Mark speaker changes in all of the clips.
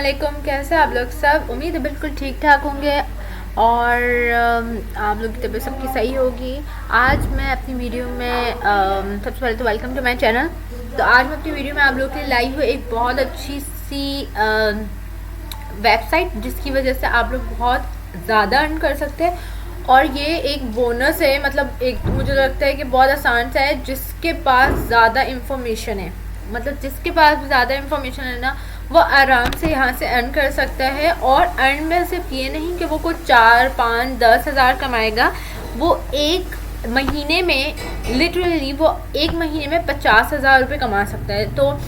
Speaker 1: वालेकुम। कैसे आप लोग सब? उम्मीद है बिल्कुल ठीक ठाक होंगे और आप लोग की तबीयत सबकी सही होगी। आज मैं अपनी वीडियो में सबसे पहले तो वेलकम टू माय चैनल। तो आज मैं अपनी वीडियो में आप लोग के लिए लाई हूँ एक बहुत अच्छी सी वेबसाइट जिसकी वजह से आप लोग बहुत ज़्यादा अर्न कर सकते हैं। और ये एक बोनस है, मतलब एक मुझे लगता है कि बहुत आसान सा है। जिसके पास ज़्यादा इंफॉर्मेशन है, मतलब जिसके पास ज़्यादा इंफॉर्मेशन है ना, वो आराम से यहाँ से अर्न कर सकता है। और अर्न में सिर्फ ये नहीं कि वो कुछ 4, 5, 10 हज़ार कमाएगा, वो एक महीने में लिटरली वो एक महीने में 50,000 रुपये कमा सकता है। तो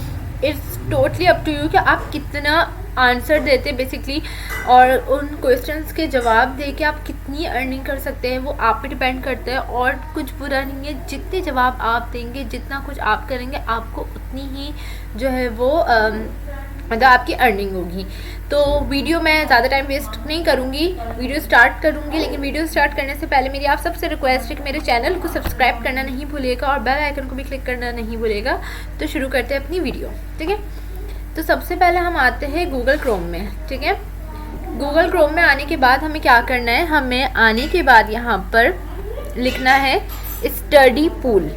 Speaker 1: it's totally up to you कि आप कितना आंसर देते बेसिकली, और उन क्वेश्चंस के जवाब दे के आप कितनी अर्निंग कर सकते हैं वो आप पे डिपेंड करता है। और कुछ बुरा नहीं है, जितने जवाब आप देंगे, जितना कुछ आप करेंगे, आपको उतनी ही जो है वो मतलब आपकी अर्निंग होगी। तो वीडियो मैं ज़्यादा टाइम वेस्ट नहीं करूँगी, वीडियो स्टार्ट करूँगी। लेकिन वीडियो स्टार्ट करने से पहले मेरी आप सबसे रिक्वेस्ट है कि मेरे चैनल को सब्सक्राइब करना नहीं भूलिएगा और बेल आइकन को भी क्लिक करना नहीं भूलिएगा। तो शुरू करते हैं अपनी वीडियो, ठीक है। तो सबसे पहले हम आते हैं गूगल क्रोम में, ठीक है। गूगल क्रोम में आने के बाद हमें क्या करना है, हमें आने के बाद यहाँ पर लिखना है स्टडी पूल,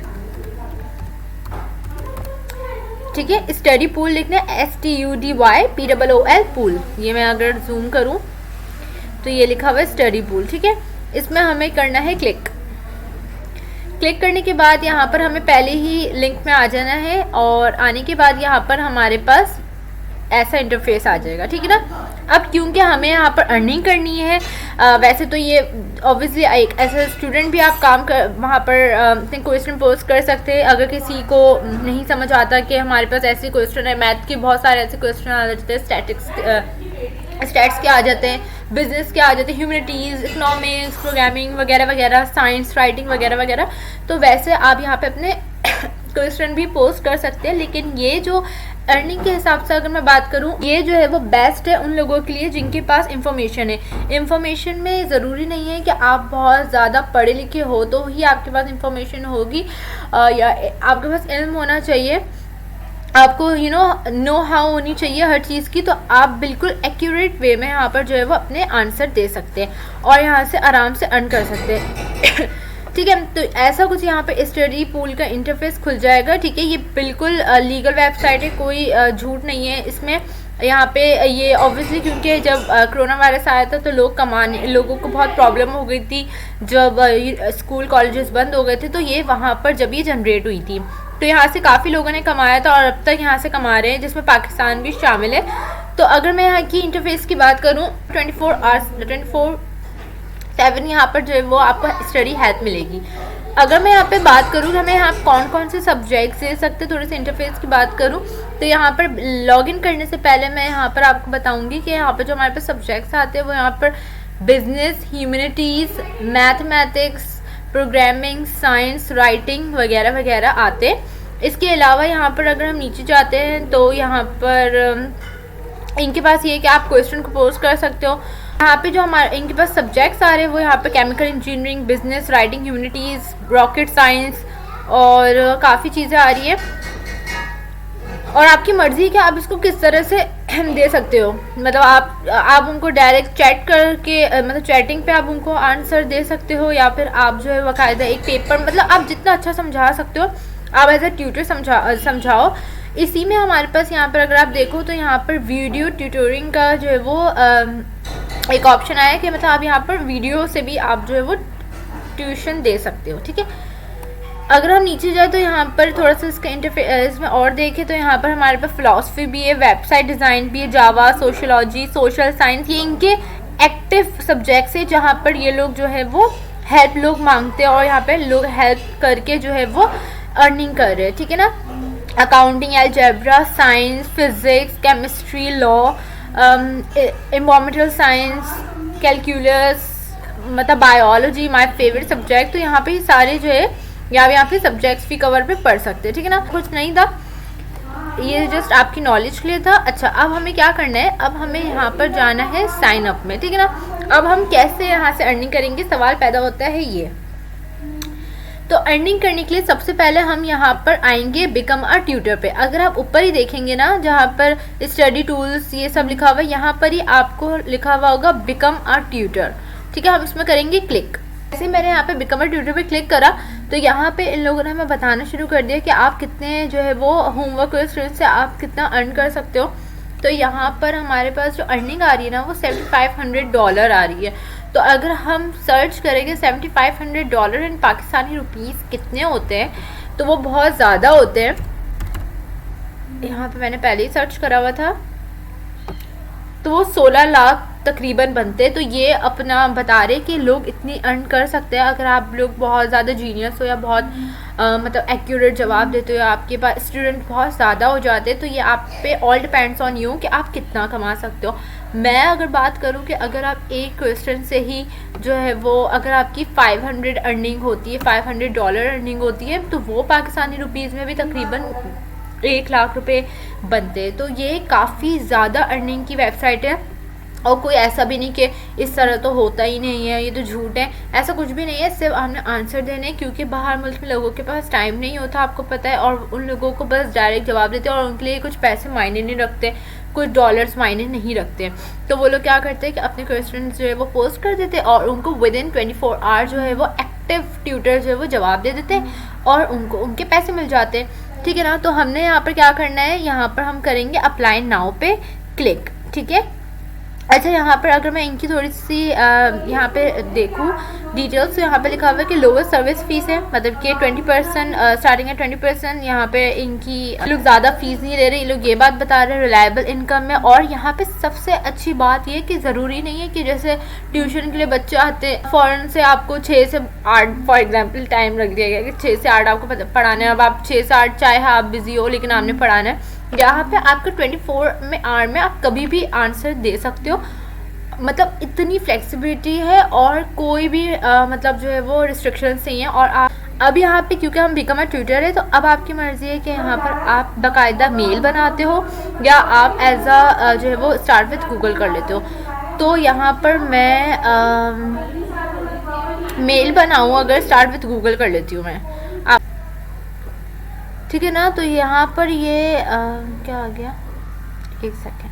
Speaker 1: ठीक है। स्टडी पूल लिखना है, STUDYPOOL पूल। ये मैं अगर जूम करूँ तो ये लिखा हुआ है स्टडी पूल, ठीक है। इसमें हमें करना है क्लिक। क्लिक करने के बाद यहाँ पर हमें पहले ही लिंक में आ जाना है और आने के बाद यहाँ पर हमारे पास ऐसा इंटरफेस आ जाएगा, ठीक है ना। अब क्योंकि हमें यहाँ पर अर्निंग करनी है, वैसे तो ये ऑब्वियसली एक ऐसा स्टूडेंट भी आप काम कर वहाँ पर अपने क्वेश्चन पोस्ट कर सकते हैं। अगर किसी को नहीं समझ आता कि हमारे पास ऐसे क्वेश्चन है, मैथ के बहुत सारे ऐसे क्वेश्चन आ जाते हैं, स्टैट्स के आ जाते हैं, बिजनेस के आ जाते हैं, ह्यूमैनिटीज़, इकोनॉमिक्स, प्रोग्रामिंग वगैरह वगैरह, साइंस, राइटिंग वगैरह वगैरह। तो वैसे आप यहाँ पे अपने क्वेश्चन भी पोस्ट कर सकते हैं। लेकिन ये जो अर्निंग के हिसाब से अगर मैं बात करूँ, ये जो है वो बेस्ट है उन लोगों के लिए जिनके पास इंफॉर्मेशन है। इंफॉर्मेशन में ज़रूरी नहीं है कि आप बहुत ज़्यादा पढ़े लिखे हो तो ही आपके पास इंफॉर्मेशन होगी, या आपके पास इल्म होना चाहिए, आपको नो हाउ होनी चाहिए हर चीज़ की। तो आप बिल्कुल एक्यूरेट वे में यहाँ पर जो है वो अपने आंसर दे सकते हैं और यहाँ से आराम से अर्न कर सकते हैं ठीक है। तो ऐसा कुछ यहाँ पे स्टडी पूल का इंटरफेस खुल जाएगा, ठीक है। ये बिल्कुल लीगल वेबसाइट है, कोई झूठ नहीं है इसमें। यहाँ पे ये ऑब्वियसली क्योंकि जब कोरोना वायरस आया था तो लोगों को बहुत प्रॉब्लम हो गई थी जब स्कूल कॉलेजेस बंद हो गए थे। तो ये वहाँ पर जब ये जनरेट हुई थी तो यहाँ से काफ़ी लोगों ने कमाया था और अब तक यहाँ से कमा रहे हैं, जिसमें पाकिस्तान भी शामिल है। तो अगर मैं यहाँ की इंटरफेस की बात करूँ, 24/7 यहाँ पर जो है वो आपको स्टडी हेल्प मिलेगी। अगर मैं यहाँ पे बात करूँ कि हमें यहाँ कौन कौन से सब्जेक्ट्स दे सकते, थोड़े से इंटरफेस की बात करूँ तो यहाँ पर लॉगिन करने से पहले मैं यहाँ पर आपको बताऊँगी कि यहाँ पर जो हमारे पास सब्जेक्ट्स आते हैं वो यहाँ पर business, humanities, mathematics, programming, science, writing वगैरह वगैरह आते हैं। इसके अलावा यहाँ पर अगर हम नीचे जाते हैं तो यहाँ पर इनके पास ये है कि आप क्वेश्चन को पोस्ट कर सकते हो। यहाँ पे जो हमारे इनके पास सब्जेक्ट्स आ रहे हैं वो यहाँ पे chemical engineering, business, writing, humanities, rocket science और काफ़ी चीज़ें आ रही है। और आपकी मर्ज़ी कि आप इसको किस तरह से दे सकते हो, मतलब आप उनको डायरेक्ट चैट करके मतलब चैटिंग पे आप उनको आंसर दे सकते हो, या फिर आप जो है बाकायदा एक पेपर, मतलब आप जितना अच्छा समझा सकते हो आप एज ए ट्यूटर समझाओ। इसी में हमारे पास यहाँ पर अगर आप देखो तो यहाँ पर वीडियो ट्यूटोरिंग का जो है वो एक ऑप्शन आया है कि मतलब आप यहाँ पर वीडियो से भी आप जो है वो ट्यूशन दे सकते हो, ठीक है। अगर हम नीचे जाए तो यहाँ पर थोड़ा सा इसका इंटरफेस में और देखें तो यहाँ पर हमारे पास फ़िलासफ़ी भी है, वेबसाइट डिज़ाइन भी है, जावा, सोशोलॉजी, सोशल साइंस, ये इनके एक्टिव सब्जेक्ट्स है जहाँ पर ये लोग जो है वो हेल्प लोग मांगते हैं और यहाँ पर लोग हेल्प करके जो है वो अर्निंग कर रहे हैं, ठीक है ना। Accounting, algebra, science, physics, chemistry, law, environmental science, calculus, मतलब बायोलॉजी माय फेवरेट सब्जेक्ट। तो यहाँ पे ये सारे जो है यहाँ पे सब्जेक्ट्स भी कवर पे पढ़ सकते हैं, ठीक है ना। कुछ नहीं था, ये जस्ट आपकी नॉलेज के लिए था। अच्छा, अब हमें क्या करना है, अब हमें यहाँ पर जाना है साइन अप में, ठीक है ना। अब हम कैसे यहाँ से अर्निंग करेंगे, सवाल पैदा होता है ये। तो अर्निंग करने के लिए सबसे पहले हम यहाँ पर आएंगे बिकम अ ट्यूटर पे। अगर आप ऊपर ही देखेंगे ना, जहाँ पर स्टडी टूल्स ये सब लिखा हुआ है, यहाँ पर ही आपको लिखा हुआ होगा बिकम अ ट्यूटर। ठीक है, हम इसमें करेंगे क्लिक। जैसे मैंने यहाँ पे बिकम अ ट्यूटर पे क्लिक करा तो यहाँ पे इन लोगों ने हमें बताना शुरू कर दिया कि आप कितने जो है वो होमवर्क स्टूडेंट से आप कितना अर्न कर सकते हो। तो यहाँ पर हमारे पास जो अर्निंग आ रही है ना वो $7500 आ रही है। तो अगर हम सर्च करेंगे $7500 इन पाकिस्तानी रुपीस कितने होते हैं, तो वो बहुत ज़्यादा होते हैं। यहाँ पे मैंने पहले ही सर्च करा हुआ था, तो वो 16 लाख तकरीबन बनते हैं। तो ये अपना बता रहे कि लोग इतनी अर्न कर सकते हैं। अगर आप लोग बहुत ज़्यादा जीनियस हो या बहुत मतलब एक्यूरेट जवाब देते हो, आपके पास स्टूडेंट बहुत ज़्यादा हो जाते हैं, तो ये आप पे ऑल डिपेंड्स ऑन यू कि आप कितना कमा सकते हो। मैं अगर बात करूं कि अगर आप एक क्वेश्चन से ही जो है वो अगर आपकी 500 अर्निंग होती है, $500 अर्निंग होती है, तो वो पाकिस्तानी रुपीज़ में भी तकरीबन 1 लाख रुपए बनते हैं। तो ये काफ़ी ज़्यादा अर्निंग की वेबसाइट है। और कोई ऐसा भी नहीं कि इस तरह तो होता ही नहीं है, ये तो झूठ है, ऐसा कुछ भी नहीं है। सिर्फ हमने आंसर देने, क्योंकि बाहर मुल्क में लोगों के पास टाइम नहीं होता, आपको पता है, और उन लोगों को बस डायरेक्ट जवाब देते हैं और उनके लिए कुछ पैसे मायने नहीं रखते, कुछ डॉलर्स मायने नहीं रखते। तो वो लोग क्या करते हैं कि अपने क्वेश्चन जो है वो पोस्ट कर देते हैं और उनको विदिन 24 आवर जो है वो एक्टिव ट्यूटर जो है वो जवाब दे देते हैं और उनको उनके पैसे मिल जाते हैं। ठीक है ना। तो हमने यहाँ पर क्या करना है, यहाँ पर हम करेंगे अप्लाई नाउ पे क्लिक। ठीक है। अच्छा, यहाँ पर अगर मैं इनकी थोड़ी सी यहाँ पे देखूँ डिटेल्स, तो यहाँ पे लिखा हुआ है कि लोअर सर्विस फीस है, मतलब कि 20% स्टार्टिंग है 20%। यहाँ पे इनकी लोग ज़्यादा फीस नहीं ले रहे, ये लोग ये बात बता रहे हैं रिलायबल इनकम में। और यहाँ पे सबसे अच्छी बात ये कि ज़रूरी नहीं है कि जैसे ट्यूशन के लिए बच्चे आते हैं फ़ौरन से आपको 6 से 8 फॉर एग्जाम्पल टाइम रख दिया गया कि 6 से 8 आपको पढ़ाना है। अब आप 6 से 8 चाहे आप बिज़ी हो लेकिन आपने पढ़ाना है। यहाँ पे आपको 24 में आवर में आप कभी भी आंसर दे सकते हो, मतलब इतनी फ्लेक्सिबिलिटी है और कोई भी मतलब जो है वो रिस्ट्रिक्शंस नहीं है। और आप अब यहाँ पे क्योंकि हम बिकम अ ट्यूटर है, तो अब आपकी मर्ज़ी है कि यहाँ पर आप बाकायदा मेल बनाते हो या आप एज अ जो है वो स्टार्ट विथ गूगल कर लेते हो। तो यहाँ पर मैं मेल बनाऊँ, अगर स्टार्ट विथ गूगल कर लेती हूँ मैं, ठीक है ना। तो यहाँ पर ये क्या आ गया, एक सेकेंड।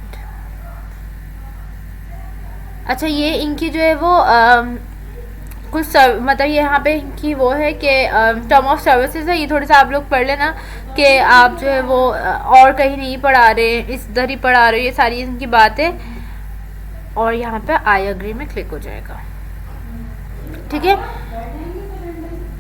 Speaker 1: अच्छा, ये इनकी जो है वो कुछ मतलब यहाँ पे इनकी वो है कि टर्म ऑफ सर्विसेज है, ये थोड़ा सा आप लोग पढ़ लेना कि आप जो है वो और कहीं नहीं पढ़ा रहे, इस दर ही पढ़ा रहे हो, ये सारी इनकी बात है। और यहाँ पे आई एग्री में क्लिक हो जाएगा। ठीक है।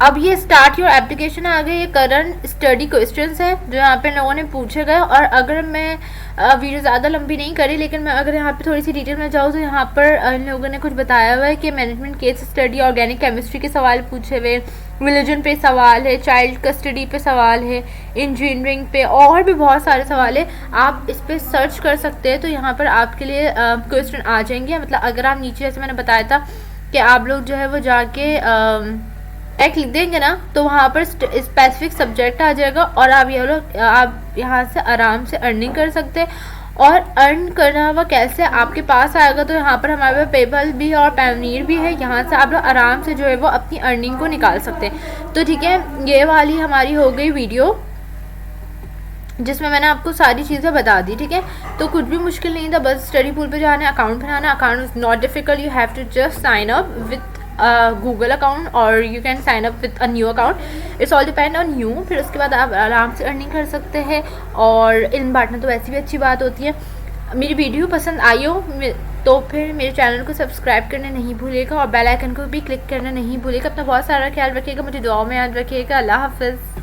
Speaker 1: अब ये स्टार्ट योर एप्लीकेशन आ गई, ये करंट स्टडी क्वेश्चंस है जो यहाँ पे लोगों ने पूछे गए। और अगर मैं वीडियो ज़्यादा लंबी नहीं करी, लेकिन मैं अगर यहाँ पे थोड़ी सी डिटेल में जाऊँ तो यहाँ पर इन लोगों ने कुछ बताया हुआ है कि management case study, organic chemistry के सवाल पूछे हुए, रिलीजन पे सवाल है, चाइल्ड कस्टडी पे सवाल है, इंजीनियरिंग पे, और भी बहुत सारे सवाल है। आप इस पर सर्च कर सकते हैं, तो यहाँ पर आपके लिए क्वेश्चन आ जाएंगे। मतलब अगर आप नीचे जैसे मैंने बताया था कि आप लोग जो है वो जाके एक लिख देंगे ना, तो वहाँ पर स्पेसिफिक सब्जेक्ट आ जाएगा और आप ये लोग आप यहाँ से आराम से अर्निंग कर सकते हैं। और अर्न करना हुआ कैसे आपके पास आएगा, तो यहाँ पर हमारे पास पेपल भी और पैवनीर भी है, यहाँ से आप लोग आराम से जो है वो अपनी अर्निंग को निकाल सकते हैं। तो ठीक है, ये वाली हमारी हो गई वीडियो जिसमें मैंने आपको सारी चीज़ें बता दी। ठीक है। तो कुछ भी मुश्किल नहीं था, बस स्टडी पूल पे जाना है, अकाउंट बनाना। Account is not difficult, you have to just sign up with Google account और you can sign up with a new account. It's all depend on you. फिर उसके बाद आप आराम से अर्निंग कर सकते हैं और इल्म बांटना तो वैसे भी अच्छी बात होती है। मेरी वीडियो पसंद आई हो तो फिर मेरे चैनल को सब्सक्राइब करना नहीं भूलिएगा और बेल आइकन को भी क्लिक करना नहीं भूलिएगा। अपना बहुत सारा ख्याल रखिएगा, मुझे दुआओं में याद रखिएगा। अल्लाह हाफ़िज़।